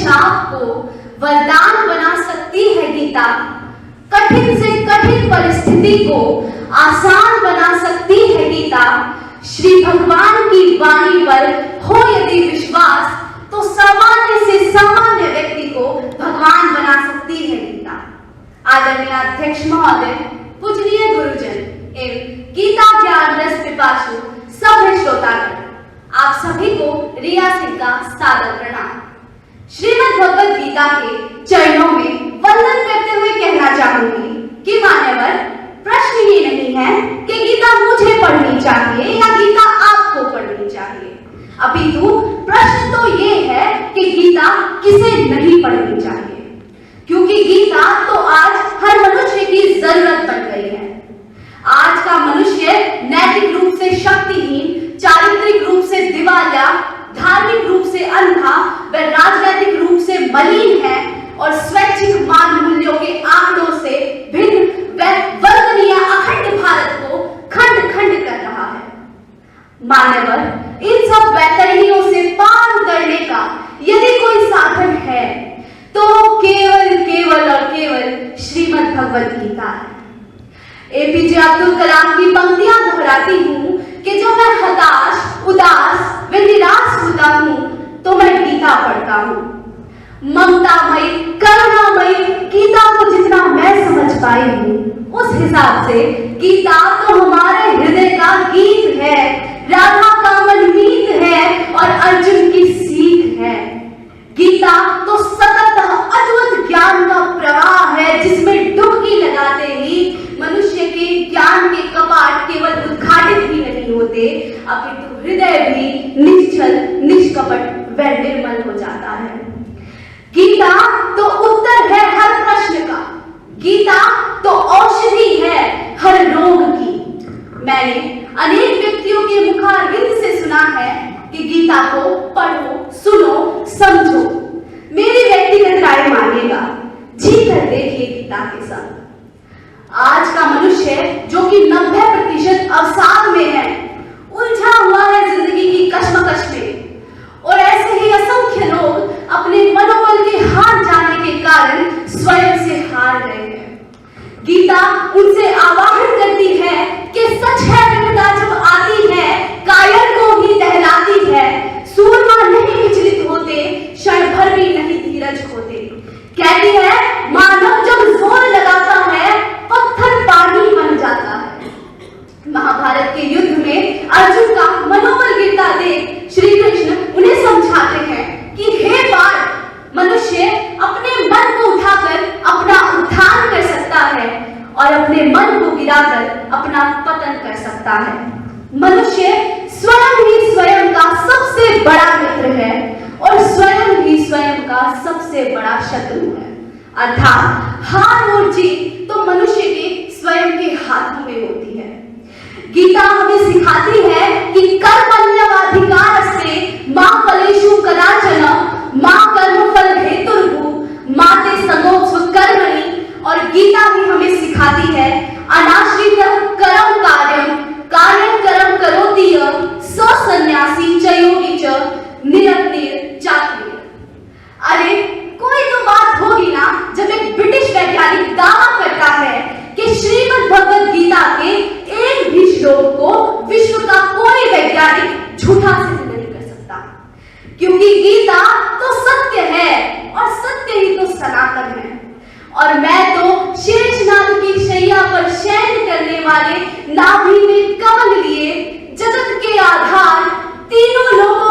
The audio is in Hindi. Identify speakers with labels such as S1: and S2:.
S1: श्राप को वरदान बना सकती है गीता। कठिन से कठिन परिस्थिति को आसान बना सकती है गीता। श्री भगवान की वाणी पर हो यदि विश्वास तो सामान्य से सामान्य व्यक्ति को भगवान बना सकती है गीता। आदरणीय अध्यक्ष महोदय, पूजनीय गुरुजन एवं गीता ज्ञान रस पिपासु सभ्य श्रोतागण, आप सभी को रिया सिंह का सादर प्रणाम। श्रीमद् भगवद गीता के चरणों में वंदन करते हुए कहना चाहूंगी कि मान्यवर, प्रश्न ये नहीं है कि गीता मुझे पढ़नी चाहिए या गीता आपको पढ़नी चाहिए, अपितु प्रश्न तो ये है कि गीता किसे नहीं पढ़नी चाहिए, क्योंकि गीता तो आज हर मनुष्य की जरूरत बन गई है। आज का मनुष्य नैतिक रूप से शक्तिहीन, चारित्रिक रूप से दिवालिया, धार्मिक रूप से अंधा व राजनीतिक रूप से मलिन है और स्वैच्छिक मान मूल्यों के आंकड़ों से भिन्न व वर्णनीय अखंड भारत को खंड खंड कर रहा है। मान्यवर, इन सब वैतरणियों से पार उतरने का यदि कोई साधन है तो केवल केवल और केवल श्रीमद् भगवद गीता है। एपीजे अब्दुल कलाम की पंक्तियां दोहराती हूं कि जो मैं हताश, उदास व निराश होता हूं तो मैं गीता पढ़ता हूं। ममतामयी, करुणामयी गीता को जितना मैं समझ पाई हूं, उस हिसाब से गीता तो हमारे हृदय का गीत है, राधा का मनमीत है और अर्जुन की सीख है। गीता तो सतत अद्भुत ज्ञान का प्रवाह है, जिसमें डुबकी लगाते ही मनुष्य के ज्ञान के कपाट केवल उद्घाटित ही नहीं होते, अपितु हृदय भी निश्चल, निष्कपट व निर्मल हो जाता है। गीता तो उत्तर है हर प्रश्न का, गीता तो औषधि है हर रोग की। मैंने अनेक व्यक्तियों के मुखारविंद से सुना है कि गीता को पढ़ो, सुनो, समझो। मेरी व्यक्तिगत राय मानिएगा, जी कर देखिए गीता के संग। आज का मनुष्य जो कि 90% अवसाद में है, उलझा हुआ है जिंदगी की कश्मकश में, और ऐसे ही असंख्य लोग अपने मनोबल के हार जाने के कारण स्वयं से हार गए हैं। गीता उनसे आवाहन करती है कि सच है विपदा जब आती है, कायर को ही दहलाती है, सूरमा नहीं विचलित होते, क्षण भर भी नहीं धीरज खोते। कहती है मानव जब जोर लगाता है, पत्थर पानी बन जाता है। महाभारत के युद्ध में अर्जुन का मनोबल गिरता देख श्री कृष्ण उन्हें समझाते हैं कि हे पार्थ, मनुष्य अपने मन को उठाकर अपना उत्थान कर सकता है और अपने मन को गिराकर अपना पतन कर सकता है। मनुष्य स्वयं ही स्वयं का सबसे बड़ा मित्र है और स्वयं ही स्वयं का सबसे बड़ा शत्रु है। अर्थात हार और जीत तो मनुष्य के स्वयं के हाथों में होती है। गीता हमें सिखाती है कि कर्मण्यवाधिकारस्ते मा फलेषु कदाचन मा कर्मफल हेतुर्भु माते संगोत्सु कर्मणि। और गीता ही हमें सिखाती है अनाश्रित कर्म कार्यम कार्यं कर्म करोति स सन्यासी च योगी च निरग्निर चाक्रिय। अरे कोई तो बात होगी ना जब एक ब्रिटिश वैज्ञानिक दावा करता है कि श्रीमद् भगवद गीता के एक भी श्लोक को विश्व का कोई वैज्ञानिक झूठा सिद्ध नहीं कर सकता, क्योंकि गीता तो सत्य है और सत्य ही तो सनातन है। और मैं तो शेषनाग की शैया पर शयन करने वाले नाभि में कमल लिए जगत के आधार तीनों लोगों